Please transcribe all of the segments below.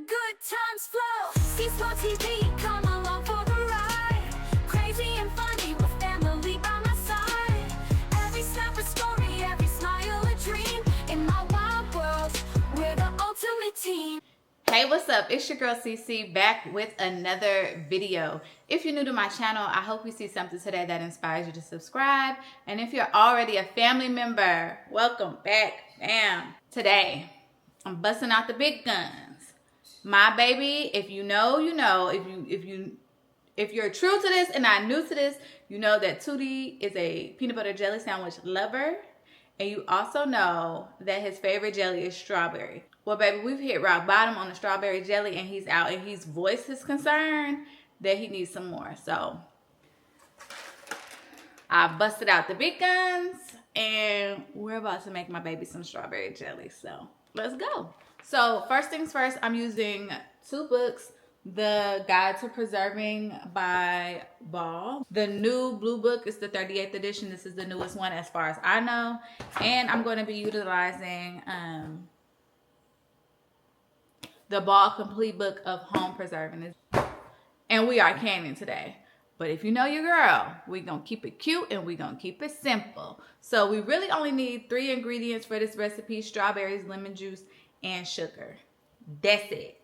good times flow. C-Small TV, come along for the ride. Crazy and funny with family by my side. Every snap a story, every smile a dream. In my wild world, we're the ultimate team. Hey, what's up? It's your girl CC back with another video. If you're new to my channel, I hope you see something today that inspires you to subscribe. And if you're already a family member, welcome back, fam. Today, I'm busting out the big guns. My baby, if you know, you know. If you're true to this and not new to this, you know that Tootie is a peanut butter jelly sandwich lover. And you also know that his favorite jelly is strawberry. Well, baby, we've hit rock bottom on the strawberry jelly and he's out and he's voiced his concern that he needs some more. So I busted out the big guns and we're about to make my baby some strawberry jelly. So let's go. So first things first, I'm using two books. The Guide to Preserving by Ball. The new blue book is the 38th edition. This is the newest one as far as I know. And I'm going to be utilizing the Ball Complete Book of Home Preserving. And we are canning today. But if you know your girl, we're going to keep it cute and we're going to keep it simple. So we really only need 3 ingredients for this recipe: strawberries, lemon juice, and sugar. That's it.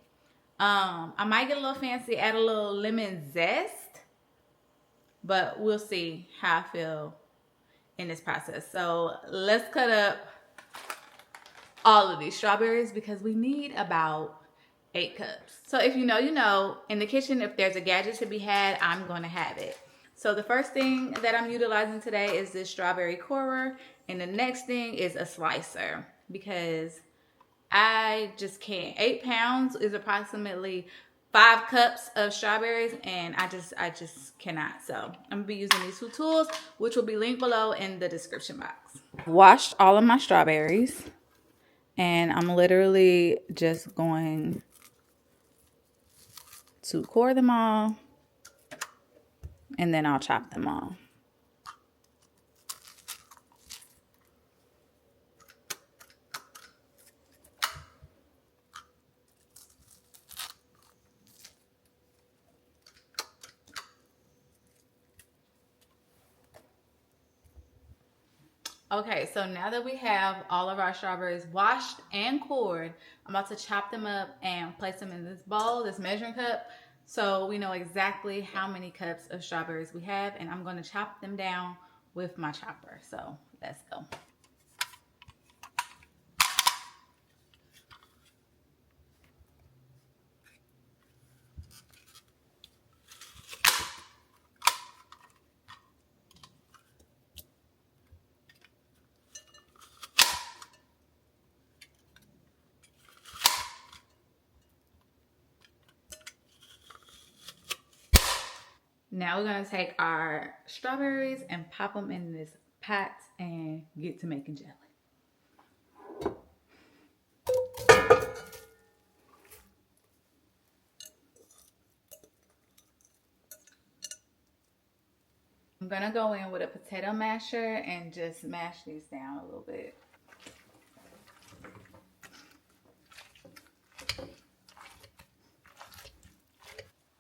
I might get a little fancy, add a little lemon zest, but we'll see how I feel in this process. So let's cut up all of these strawberries because we need about 8 cups. So if you know, you know. In the kitchen, if there's a gadget to be had, I'm going to have it. So the first thing that I'm utilizing today is this strawberry corer, and the next thing is a slicer because I just can't. 8 pounds is approximately 5 cups of strawberries, and I just cannot. So I'm gonna be using these 2 tools, which will be linked below in the description box. Washed all of my strawberries, and I'm literally just going to core them all, and then I'll chop them all. Okay, so now that we have all of our strawberries washed and cored, I'm about to chop them up and place them in this bowl, this measuring cup, so we know exactly how many cups of strawberries we have, and I'm going to chop them down with my chopper. So let's go. Now we're going to take our strawberries and pop them in this pot and get to making jelly. I'm going to go in with a potato masher and just mash these down a little bit.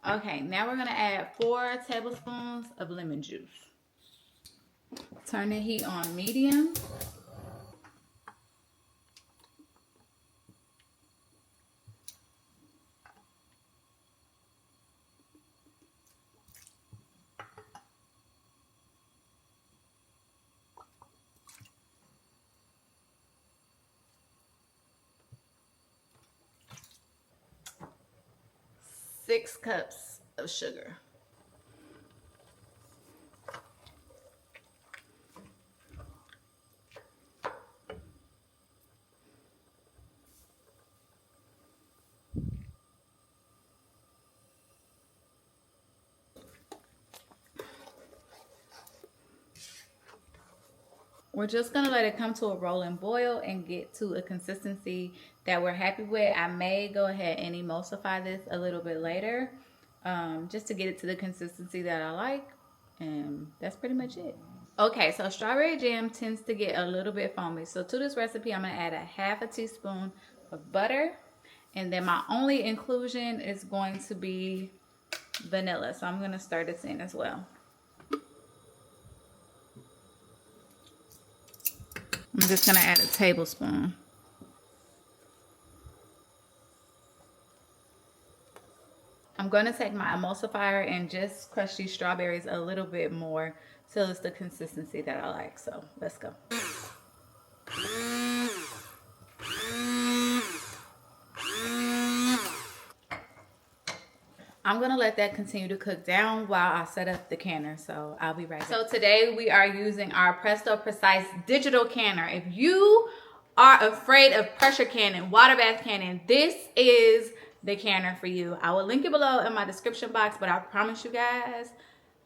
Okay, now we're going to add 4 tablespoons of lemon juice. Turn the heat on medium. Six cups of sugar. We're just going to let it come to a rolling boil and get to a consistency that we're happy with. I may go ahead and emulsify this a little bit later just to get it to the consistency that I like. And that's pretty much it. Okay, so strawberry jam tends to get a little bit foamy. So to this recipe, I'm going to add a half a teaspoon of butter. And then my only inclusion is going to be vanilla. So I'm going to stir this in as well. I'm just going to add a tablespoon. I'm going to take my emulsifier and just crush these strawberries a little bit more till it's the consistency that I like. So let's go. I'm going to let that continue to cook down while I set up the canner. So I'll be right back. So today we are using our Presto Precise Digital Canner. If you are afraid of pressure canning, water bath canning, this is the canner for you. I will link it below in my description box, but I promise you guys,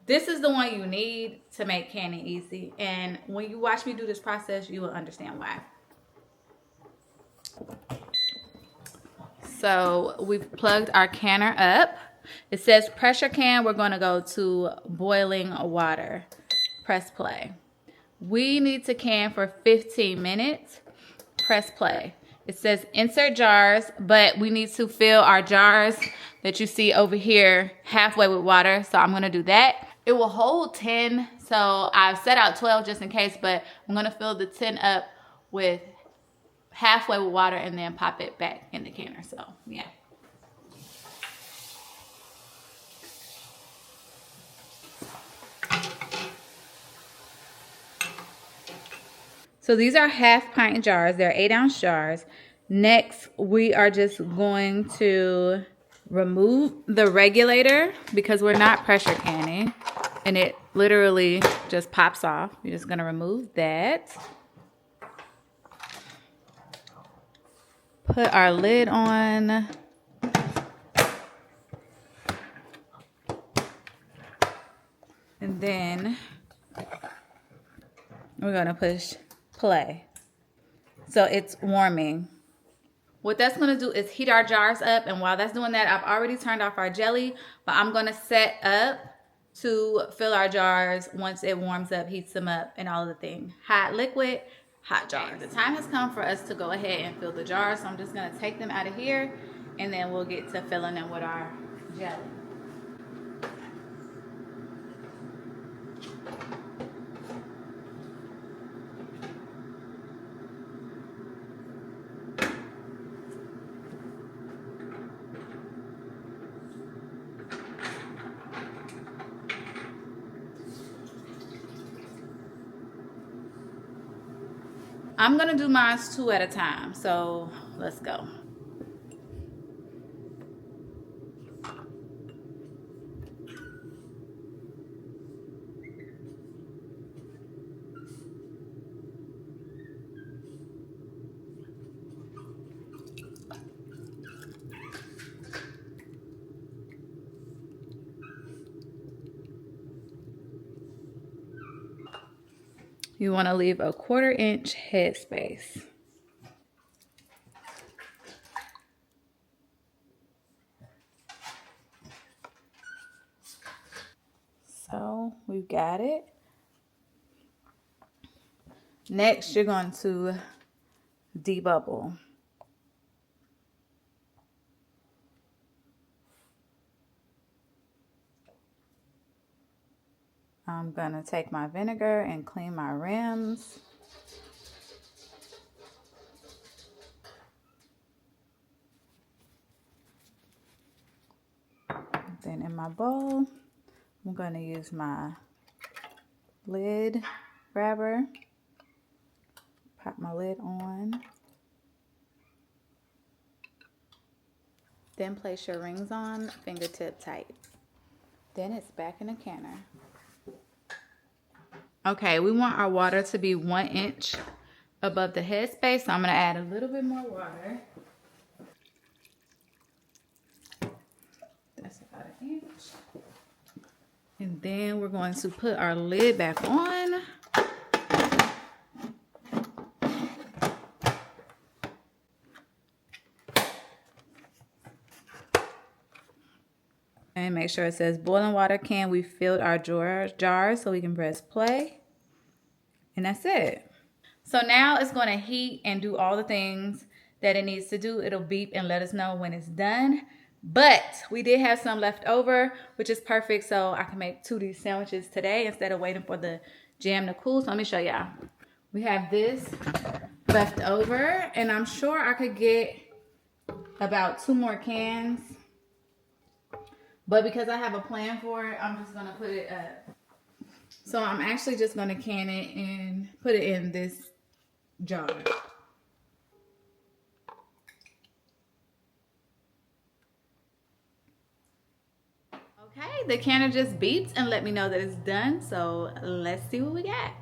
this is the one you need to make canning easy. And when you watch me do this process, you will understand why. So we've plugged our canner up. It says pressure can. We're going to go to boiling water. Press play. We need to can for 15 minutes. Press play. It says insert jars, but we need to fill our jars that you see over here halfway with water. So I'm going to do that. It will hold 10. So I've set out 12 just in case, but I'm going to fill the 10 up with halfway with water and then pop it back in the canner. So yeah. So these are half pint jars. They're 8-ounce jars. Next, we are just going to remove the regulator because we're not pressure canning and it literally just pops off. You're just gonna remove that. Put our lid on. And then we're gonna push play. So it's warming. What that's gonna do is heat our jars up, and while that's doing that, I've already turned off our jelly, but I'm gonna set up to fill our jars once it warms up, heats them up, and all of the things. Hot liquid, hot jars. The time has come for us to go ahead and fill the jars, so I'm just gonna take them out of here, and then we'll get to filling them with our jelly. I'm gonna do mine 2 at a time, so let's go. You want to leave a 1/4 inch headspace. So we've got it. Next, you're going to debubble. I'm going to take my vinegar and clean my rims. Then in my bowl, I'm going to use my lid grabber. Pop my lid on. Then place your rings on, fingertip tight. Then it's back in the canner. Okay, we want our water to be 1 inch above the headspace, so I'm going to add a little bit more water. That's about 1 inch. And then we're going to put our lid back on. And make sure it says boiling water can. We filled our jars so we can press play. And that's it. So now it's going to heat and do all the things that it needs to do, it'll beep and let us know when it's done. But we did have some left over, which is perfect, so I can make 2 of these sandwiches today instead of waiting for the jam to cool. So let me show y'all. We have this left over, and I'm sure I could get about 2 more cans. But because I have a plan for it, I'm just gonna put it up. So I'm actually just gonna can it and put it in this jar. Okay, the canner just beeps and let me know that it's done. So let's see what we got.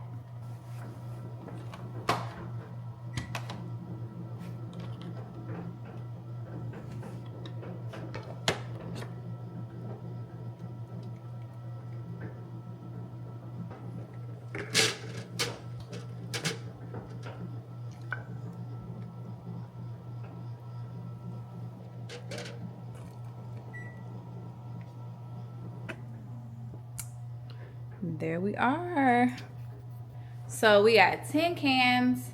There we are. So we got 10 cans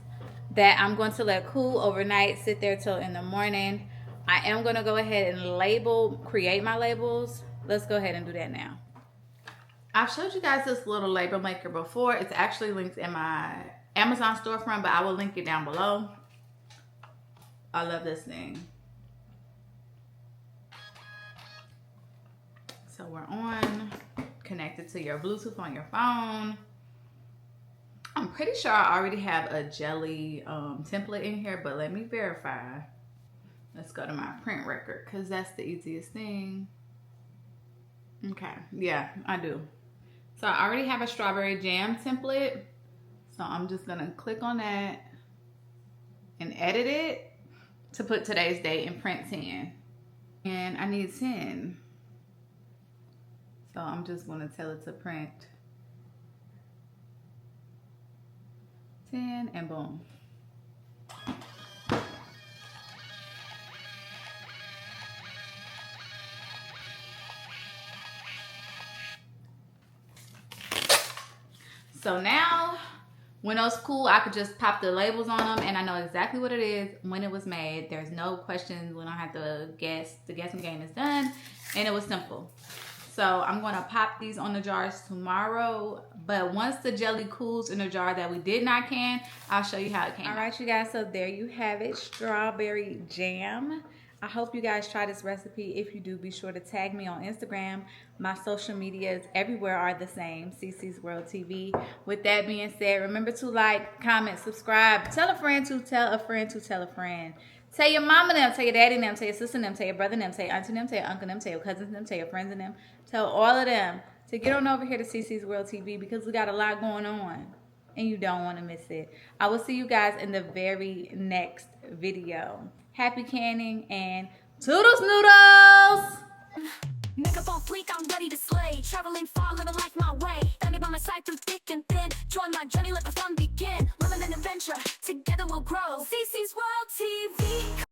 that I'm going to let cool overnight, sit there till in the morning. I am going to go ahead and create my labels. Let's go ahead and do that now. I've showed you guys this little label maker before. It's actually linked in my Amazon storefront, but I will link it down below. I love this thing. So we're on, connected to your Bluetooth on your phone. I'm pretty sure I already have a jelly template in here, but let me verify. Let's go to my print record because that's the easiest thing. Okay, yeah, I do. So I already have a strawberry jam template. So I'm just gonna click on that and edit it to put today's date and print 10. And I need 10. So I'm just gonna tell it to print 10 and boom. So now, when those cool, I could just pop the labels on them and I know exactly what it is, when it was made. There's no questions. We don't have to guess. The guessing game is done and it was simple. So I'm gonna pop these on the jars tomorrow. But once the jelly cools in the jar that we did not can, I'll show you how it came out. All right, you guys, so there you have it, strawberry jam. I hope you guys try this recipe. If you do, be sure to tag me on Instagram. My social medias everywhere are the same, CC's World TV. With that being said, remember to like, comment, subscribe. Tell a friend to tell a friend to tell a friend. Tell your mama them, tell your daddy them, tell your sister them, tell your brother them, tell your auntie them, tell your uncle them, tell your cousins them, tell your friends and them. Tell all of them to get on over here to CC's World TV because we got a lot going on and you don't want to miss it. I will see you guys in the very next video. Happy canning and toodles noodles! Makeup on fleek, I'm ready to slay. Traveling far, living life my way. Family by my side through thick and thin. Join my journey, let the fun begin. Living an adventure, together we'll grow. CC's World TV.